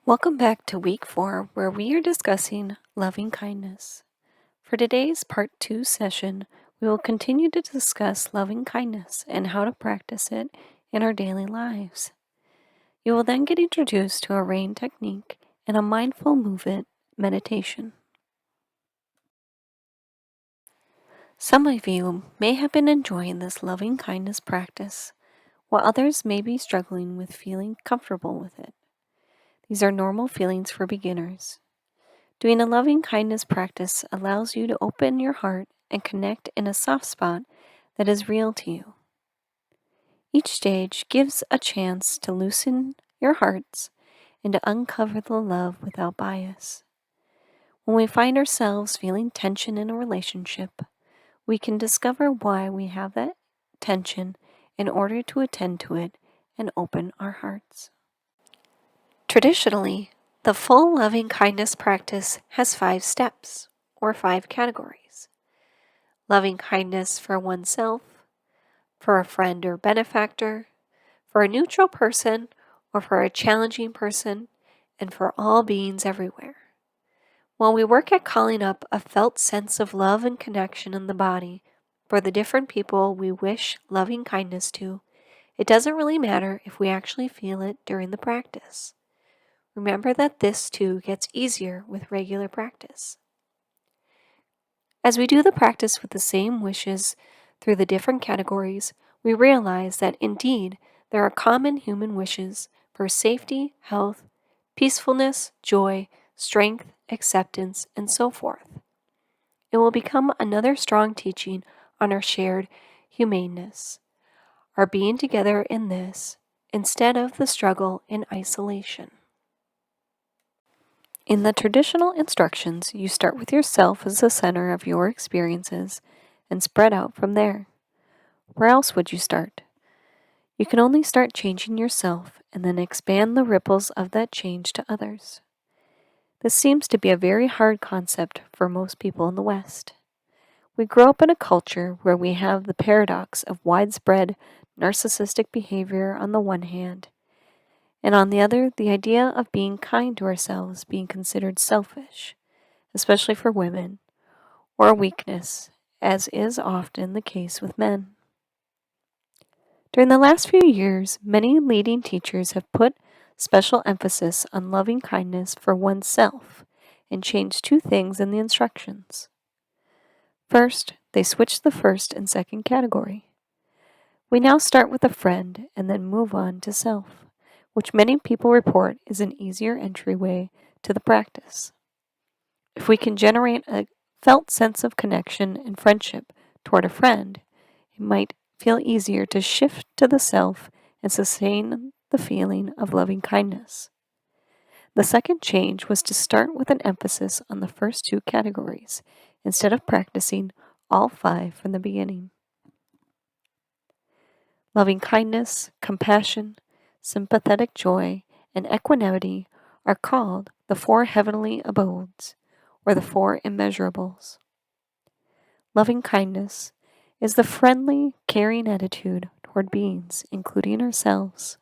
Welcome back to week 4, where we are discussing loving kindness. For today's part 2 session, we will continue to discuss loving kindness and how to practice it in our daily lives. You will then get introduced to a rain technique and a mindful movement meditation. Some of you may have been enjoying this loving kindness practice, while others may be struggling with feeling comfortable with it. These are normal feelings for beginners. Doing a loving kindness practice allows you to open your heart and connect in a soft spot that is real to you. Each stage gives a chance to loosen your hearts and to uncover the love without bias. When we find ourselves feeling tension in a relationship, we can discover why we have that tension in order to attend to it and open our hearts. Traditionally, the full loving kindness practice has 5 steps, or 5 categories. Loving kindness for oneself, for a friend or benefactor, for a neutral person, or for a challenging person, and for all beings everywhere. While we work at calling up a felt sense of love and connection in the body for the different people we wish loving kindness to, it doesn't really matter if we actually feel it during the practice. Remember that this too gets easier with regular practice. As we do the practice with the same wishes through the different categories, we realize that indeed there are common human wishes for safety, health, peacefulness, joy, strength, acceptance, and so forth. It will become another strong teaching on our shared humaneness, our being together in this, instead of the struggle in isolation. In the traditional instructions, you start with yourself as the center of your experiences and spread out from there. Where else would you start? You can only start changing yourself and then expand the ripples of that change to others. This seems to be a very hard concept for most people in the West. We grow up in a culture where we have the paradox of widespread narcissistic behavior on the one hand, and on the other, the idea of being kind to ourselves being considered selfish, especially for women, or a weakness, as is often the case with men. During the last few years, many leading teachers have put special emphasis on loving kindness for oneself and changed 2 things in the instructions. First, they switched the first and second category. We now start with a friend and then move on to self, which many people report is an easier entryway to the practice. If we can generate a felt sense of connection and friendship toward a friend, it might feel easier to shift to the self and sustain the feeling of loving kindness. The second change was to start with an emphasis on the first 2 categories instead of practicing all 5 from the beginning. Loving kindness, compassion, sympathetic joy, and equanimity are called the 4 heavenly abodes, or the 4 immeasurables. Loving kindness is the friendly, caring attitude toward beings, including ourselves.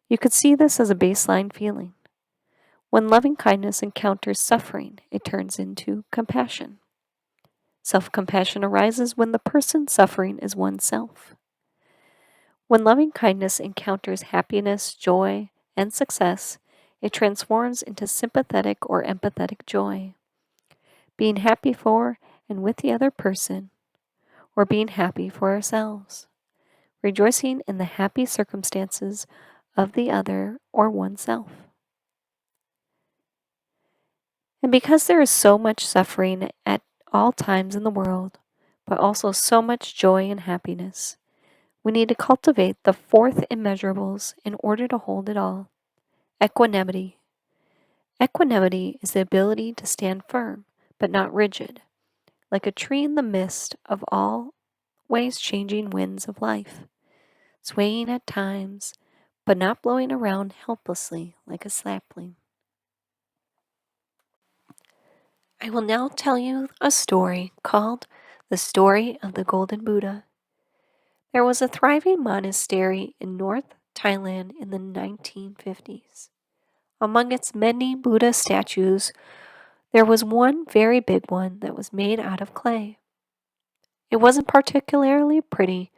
You could see this as a baseline feeling. When loving kindness encounters suffering, it turns into compassion. Self-compassion arises when the person suffering is oneself. When loving kindness encounters happiness, joy, and success, it transforms into sympathetic or empathetic joy, being happy for and with the other person, or being happy for ourselves, rejoicing in the happy circumstances of the other or oneself. And because there is so much suffering at all times in the world, but also so much joy and happiness, we need to cultivate the 4th immeasurables in order to hold it all. Equanimity. Equanimity is the ability to stand firm, but not rigid, like a tree in the midst of always changing winds of life, swaying at times, but not blowing around helplessly like a sapling. I will now tell you a story called The Story of the Golden Buddha. There was a thriving monastery in North Thailand in the 1950s. Among its many Buddha statues, there was one very big one that was made out of clay. It wasn't particularly pretty,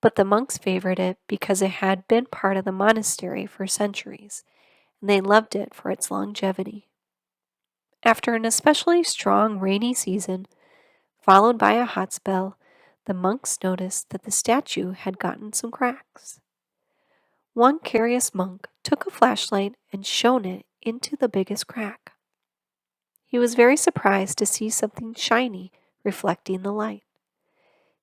but the monks favored it because it had been part of the monastery for centuries, and they loved it for its longevity. After an especially strong rainy season, followed by a hot spell, the monks noticed that the statue had gotten some cracks. One curious monk took a flashlight and shone it into the biggest crack. He was very surprised to see something shiny reflecting the light.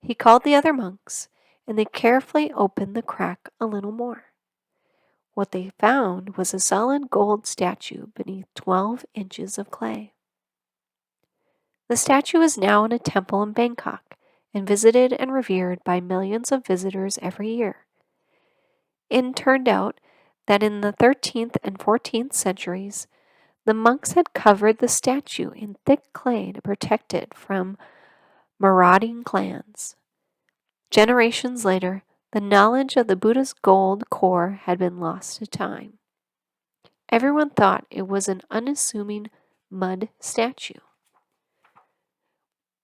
He called the other monks, and they carefully opened the crack a little more. What they found was a solid gold statue beneath 12 inches of clay. The statue is now in a temple in Bangkok and visited and revered by millions of visitors every year. It turned out that in the 13th and 14th centuries, the monks had covered the statue in thick clay to protect it from marauding clans. Generations later, the knowledge of the Buddha's gold core had been lost to time. Everyone thought it was an unassuming mud statue.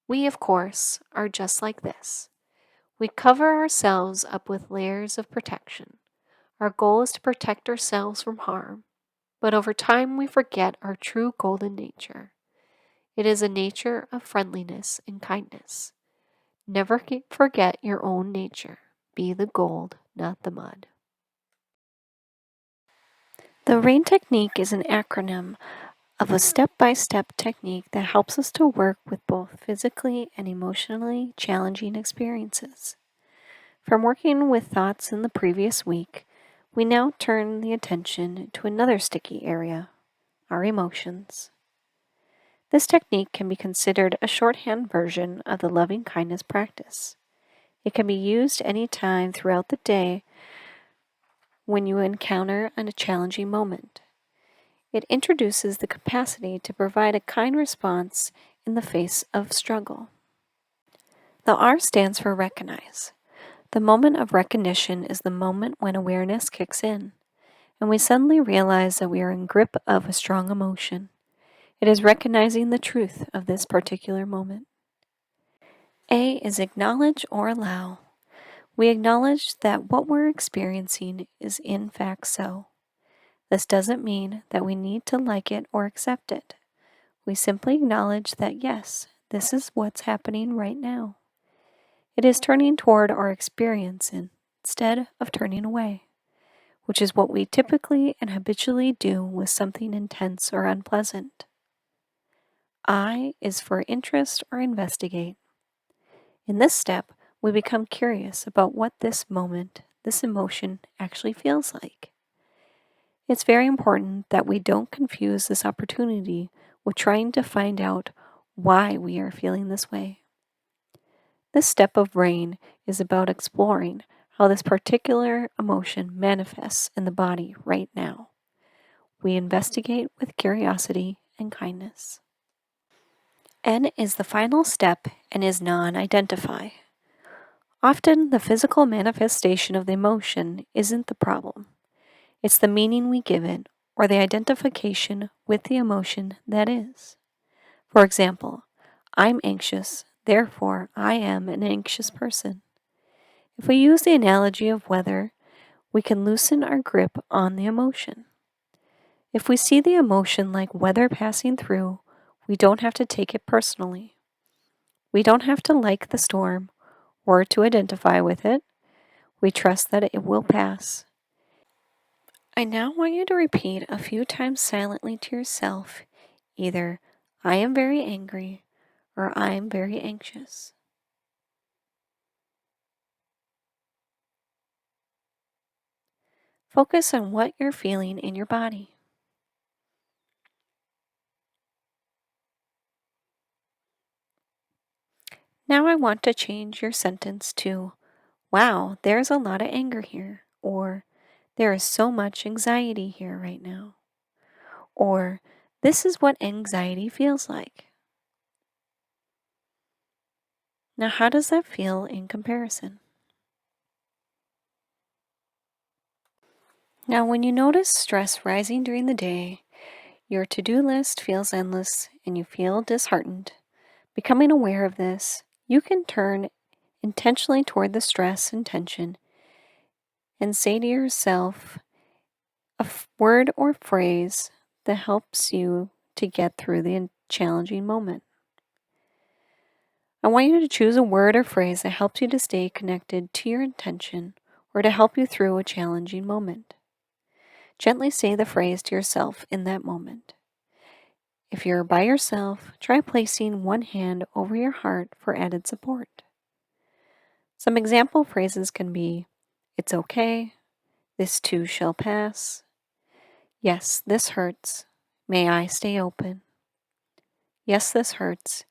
We, of course, are just like this. We cover ourselves up with layers of protection. Our goal is to protect ourselves from harm, but over time we forget our true golden nature. It is a nature of friendliness and kindness. Never forget your own nature. Be the gold, not the mud. The RAIN technique is an acronym of a step-by-step technique that helps us to work with both physically and emotionally challenging experiences. From working with thoughts in the previous week, we now turn the attention to another sticky area, our emotions. This technique can be considered a shorthand version of the loving kindness practice. It can be used anytime throughout the day when you encounter a challenging moment. It introduces the capacity to provide a kind response in the face of struggle. The R stands for recognize. The moment of recognition is the moment when awareness kicks in, and we suddenly realize that we are in grip of a strong emotion. It is recognizing the truth of this particular moment. A is acknowledge or allow. We acknowledge that what we're experiencing is in fact so. This doesn't mean that we need to like it or accept it. We simply acknowledge that yes, this is what's happening right now. It is turning toward our experience instead of turning away, which is what we typically and habitually do with something intense or unpleasant. I is for interest or investigate. In this step, we become curious about what this moment, this emotion actually feels like. It's very important that we don't confuse this opportunity with trying to find out why we are feeling this way. This step of RAIN is about exploring how this particular emotion manifests in the body right now. We investigate with curiosity and kindness. N is the final step and is non-identify. Often, the physical manifestation of the emotion isn't the problem. It's the meaning we give it or the identification with the emotion that is. For example, I'm anxious, therefore I am an anxious person. If we use the analogy of weather, we can loosen our grip on the emotion. If we see the emotion like weather passing through, we don't have to take it personally. We don't have to like the storm or to identify with it. We trust that it will pass. I now want you to repeat a few times silently to yourself, either I am very angry or I am very anxious. Focus on what you're feeling in your body. Now I want to change your sentence to, wow, there's a lot of anger here, or there is so much anxiety here right now, or this is what anxiety feels like. Now, how does that feel in comparison? Now, when you notice stress rising during the day, Your to-do list feels endless and you feel disheartened. Becoming aware of this, you can turn intentionally toward the stress and tension and say to yourself a word or phrase that helps you to get through the challenging moment. I want you to choose a word or phrase that helps you to stay connected to your intention or to help you through a challenging moment. Gently say the phrase to yourself in that moment. If you're by yourself, try placing one hand over your heart for added support. Some example phrases can be, "It's okay," "This too shall pass," "Yes, this hurts," "May I stay open," "Yes, this hurts,"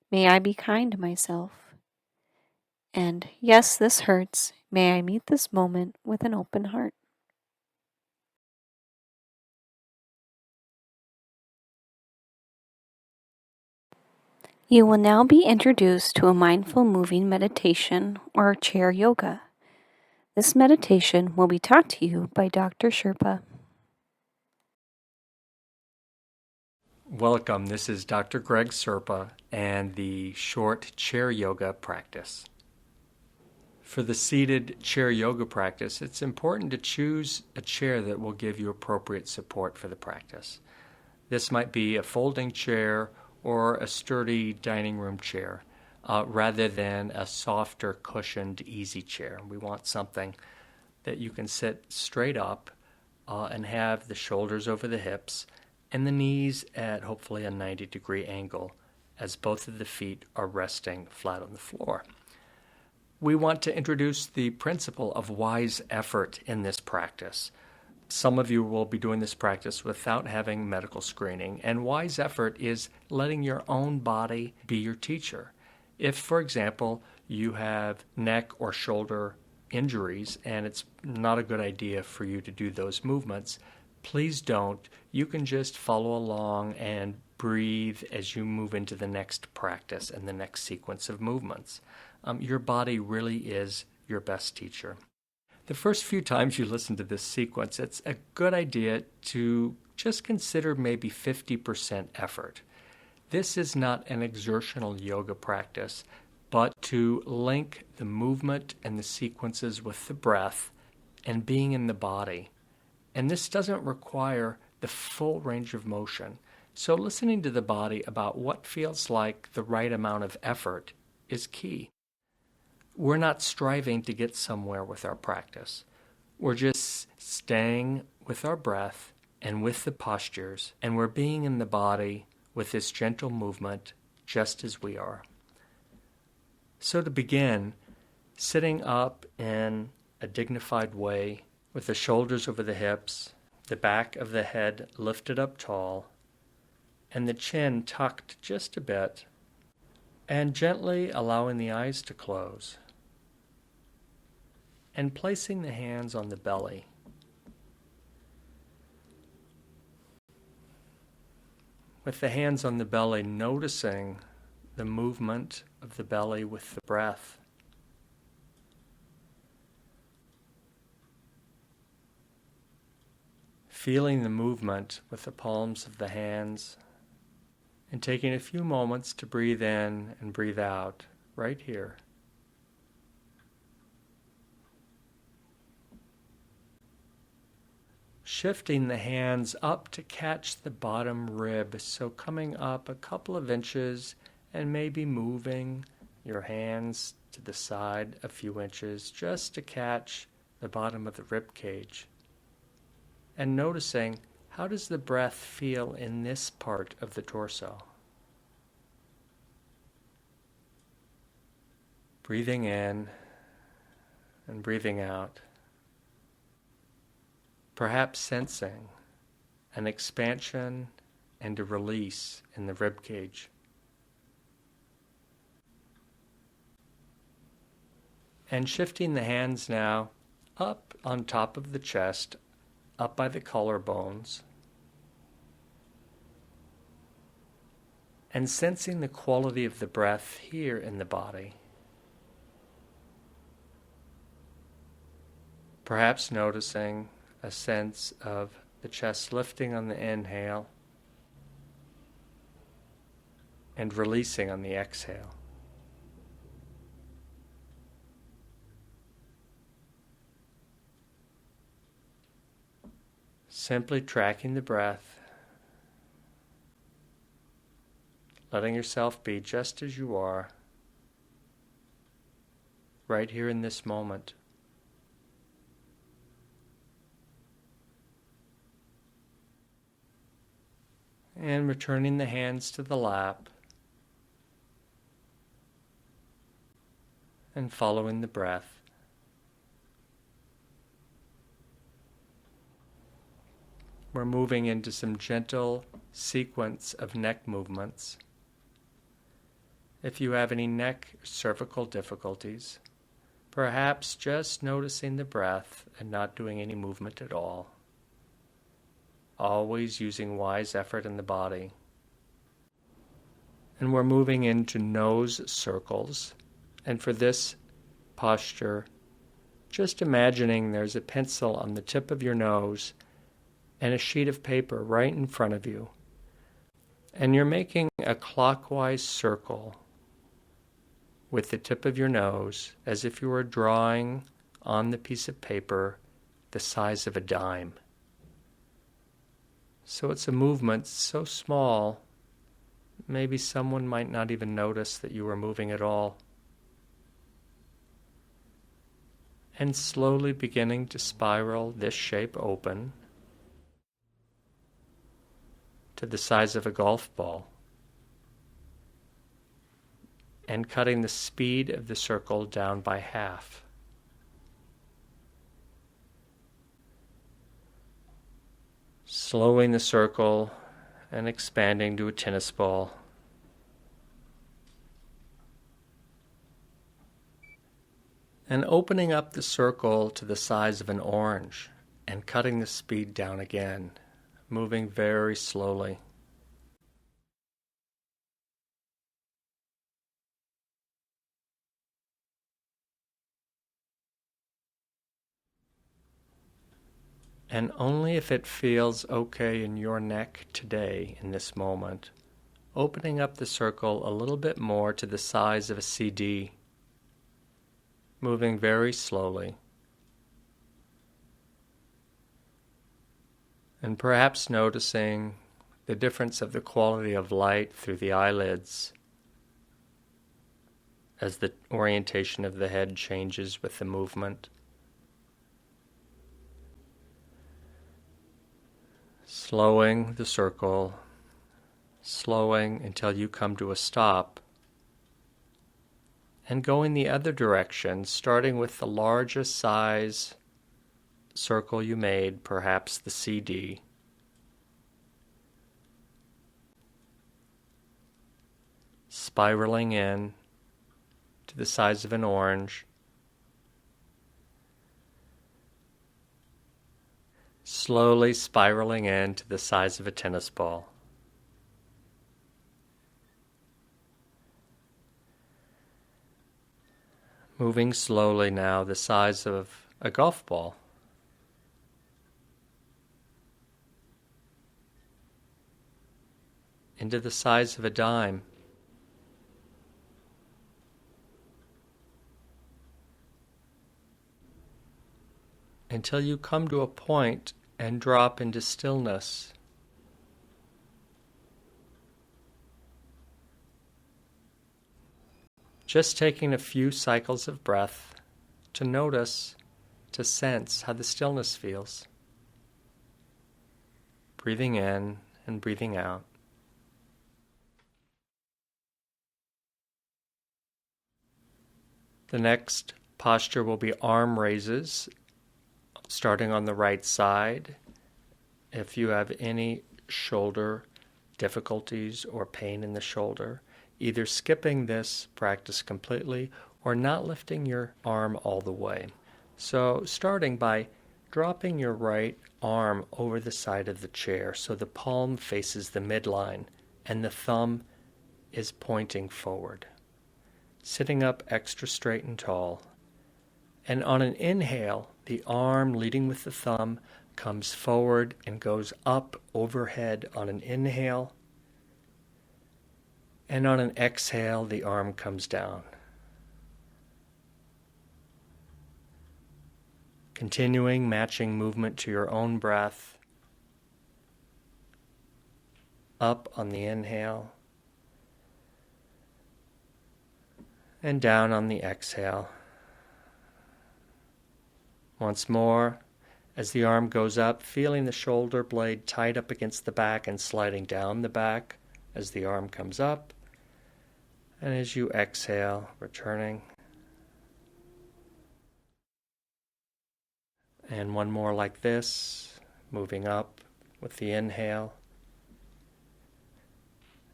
"May I be kind to myself," and "Yes, this hurts, may I meet this moment with an open heart." You will now be introduced to a mindful moving meditation or chair yoga. This meditation will be taught to you by Dr. Serpa. Welcome, this is Dr. Greg Serpa and the short chair yoga practice. For the seated chair yoga practice, it's important to choose a chair that will give you appropriate support for the practice. This might be a folding chair or a sturdy dining room chair, rather than a softer cushioned easy chair. We want something that you can sit straight up and have the shoulders over the hips and the knees at hopefully a 90-degree angle as both of the feet are resting flat on the floor. We want to introduce the principle of wise effort in this practice. Some of you will be doing this practice without having medical screening, and wise effort is letting your own body be your teacher. If, for example, you have neck or shoulder injuries and it's not a good idea for you to do those movements, please don't. You can just follow along and breathe as you move into the next practice and the next sequence of movements. Your body really is your best teacher. The first few times you listen to this sequence, it's a good idea to just consider maybe 50% effort. This is not an exertional yoga practice, but to link the movement and the sequences with the breath and being in the body. And this doesn't require the full range of motion. So listening to the body about what feels like the right amount of effort is key. We're not striving to get somewhere with our practice. We're just staying with our breath and with the postures, and we're being in the body with this gentle movement just as we are. So to begin, sitting up in a dignified way with the shoulders over the hips, the back of the head lifted up tall, and the chin tucked just a bit, and gently allowing the eyes to close, and placing the hands on the belly. With the hands on the belly, noticing the movement of the belly with the breath. Feeling the movement with the palms of the hands, and taking a few moments to breathe in and breathe out right here. Shifting the hands up to catch the bottom rib, so coming up a couple of inches and maybe moving your hands to the side a few inches just to catch the bottom of the rib cage. And noticing, how does the breath feel in this part of the torso? Breathing in and breathing out. Perhaps sensing an expansion and a release in the rib cage. And shifting the hands now up on top of the chest, up by the collarbones, and sensing the quality of the breath here in the body. Perhaps noticing a sense of the chest lifting on the inhale and releasing on the exhale. Simply tracking the breath, letting yourself be just as you are, right here in this moment. And returning the hands to the lap and following the breath. We're moving into some gentle sequence of neck movements. If you have any neck or cervical difficulties, perhaps just noticing the breath and not doing any movement at all. Always using wise effort in the body. And we're moving into nose circles. And for this posture, just imagining there's a pencil on the tip of your nose and a sheet of paper right in front of you. And you're making a clockwise circle with the tip of your nose as if you were drawing on the piece of paper the size of a dime. So it's a movement so small, maybe someone might not even notice that you were moving at all. And slowly beginning to spiral this shape open to the size of a golf ball, and cutting the speed of the circle down by half. Slowing the circle and expanding to a tennis ball. And opening up the circle to the size of an orange and cutting the speed down again, moving very slowly. And only if it feels okay in your neck today, in this moment, opening up the circle a little bit more to the size of a CD, moving very slowly. And perhaps noticing the difference of the quality of light through the eyelids as the orientation of the head changes with the movement. Slowing the circle, slowing until you come to a stop, and going the other direction, starting with the largest size circle you made, perhaps the CD. Spiraling in to the size of an orange. Slowly spiraling in to the size of a tennis ball. Moving slowly now the size of a golf ball. Into the size of a dime. Until you come to a point and drop into stillness. Just taking a few cycles of breath to notice, to sense how the stillness feels. Breathing in and breathing out. The next posture will be arm raises, starting on the right side. If you have any shoulder difficulties or pain in the shoulder, either skipping this practice completely or not lifting your arm all the way. So starting by dropping your right arm over the side of the chair so the palm faces the midline and the thumb is pointing forward. Sitting up extra straight and tall. And on an inhale, the arm leading with the thumb comes forward and goes up overhead on an inhale. And on an exhale, the arm comes down. Continuing, matching movement to your own breath. Up on the inhale. And down on the exhale. Once more, as the arm goes up, feeling the shoulder blade tight up against the back and sliding down the back as the arm comes up. And as you exhale, returning. And one more like this, moving up with the inhale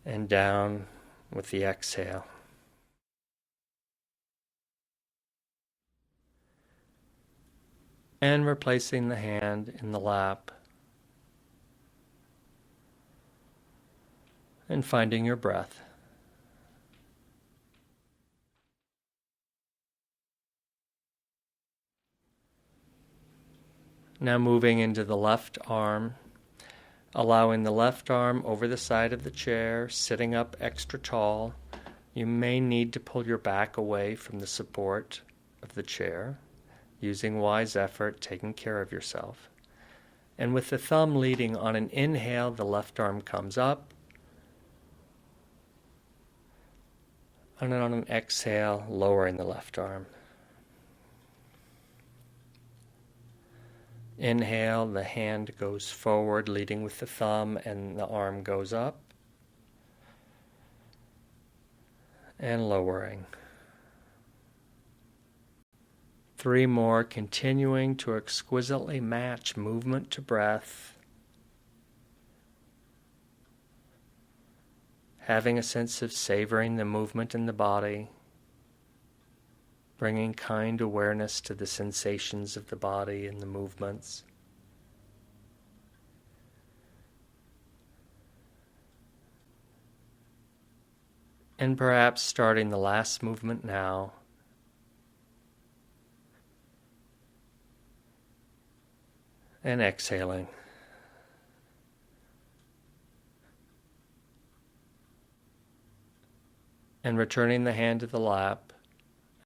and down with the exhale. And replacing the hand in the lap. And finding your breath. Now moving into the left arm, allowing the left arm over the side of the chair, sitting up extra tall. You may need to pull your back away from the support of the chair, using wise effort, taking care of yourself. And with the thumb leading on an inhale, the left arm comes up. And on an exhale, lowering the left arm. Inhale, the hand goes forward, leading with the thumb, and the arm goes up. And lowering. 3 more, continuing to exquisitely match movement to breath. Having a sense of savoring the movement in the body. Bringing kind awareness to the sensations of the body and the movements. And perhaps starting the last movement now. And exhaling. And returning the hand to the lap.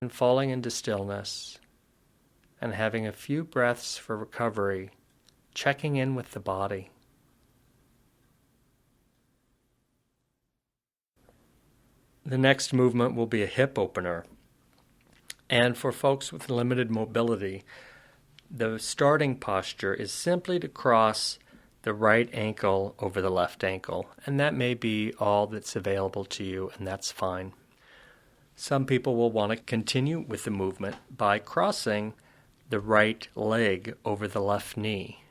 And falling into stillness, and having a few breaths for recovery, checking in with the body. The next movement will be a hip opener. And for folks with limited mobility, the starting posture is simply to cross the right ankle over the left ankle, and that may be all that's available to you, and that's fine. Some people will want to continue with the movement by crossing the right leg over the left knee.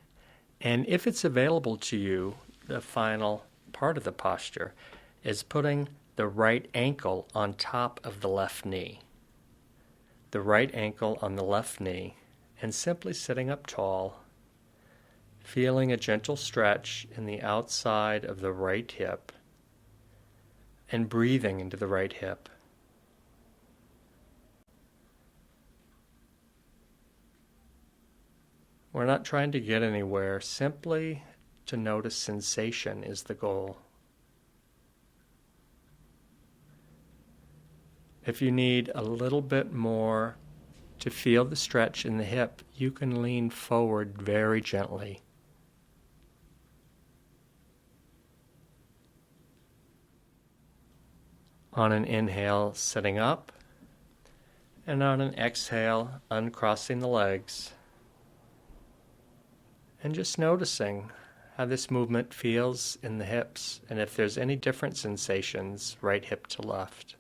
And if it's available to you, the final part of the posture is putting the right ankle on top of the left knee. The right ankle on the left knee, and simply sitting up tall, feeling a gentle stretch in the outside of the right hip, and breathing into the right hip. We're not trying to get anywhere, simply to notice sensation is the goal. If you need a little bit more to feel the stretch in the hip, you can lean forward very gently. On an inhale, sitting up, and on an exhale, uncrossing the legs. And just noticing how this movement feels in the hips, and if there's any different sensations, right hip to left.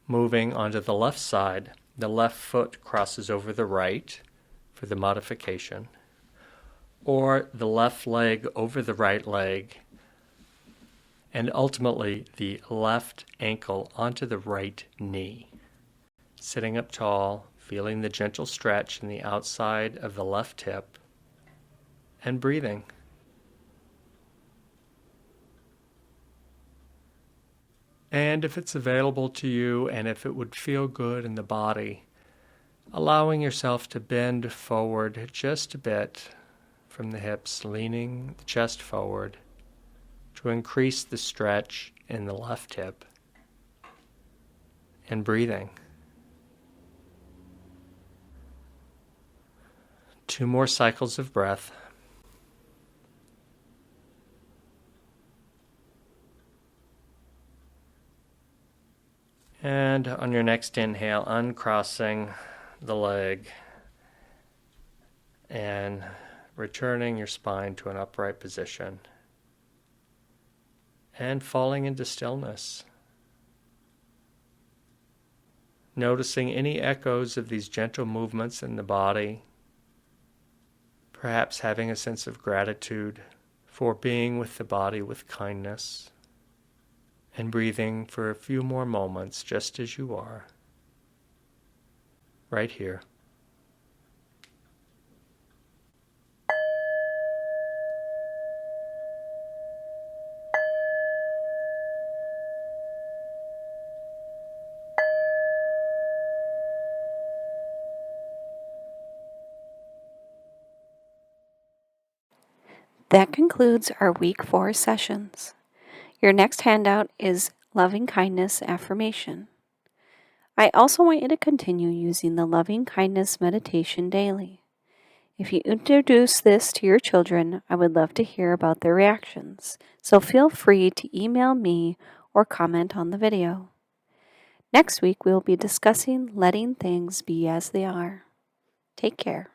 Moving onto the left side, the left foot crosses over the right for the modification, or the left leg over the right leg, and ultimately the left ankle onto the right knee. Sitting up tall, feeling the gentle stretch in the outside of the left hip, and breathing. And if it's available to you, and if it would feel good in the body, allowing yourself to bend forward just a bit from the hips, leaning the chest forward to increase the stretch in the left hip, and breathing. 2 more cycles of breath. And on your next inhale, uncrossing the leg and returning your spine to an upright position and falling into stillness. Noticing any echoes of these gentle movements in the body, perhaps having a sense of gratitude for being with the body with kindness, and breathing for a few more moments just as you are, right here. That concludes our week 4 sessions. Your next handout is Loving Kindness Affirmation. I also want you to continue using the Loving Kindness meditation daily. If you introduce this to your children, I would love to hear about their reactions, so feel free to email me or comment on the video. Next week, we will be discussing letting things be as they are. Take care.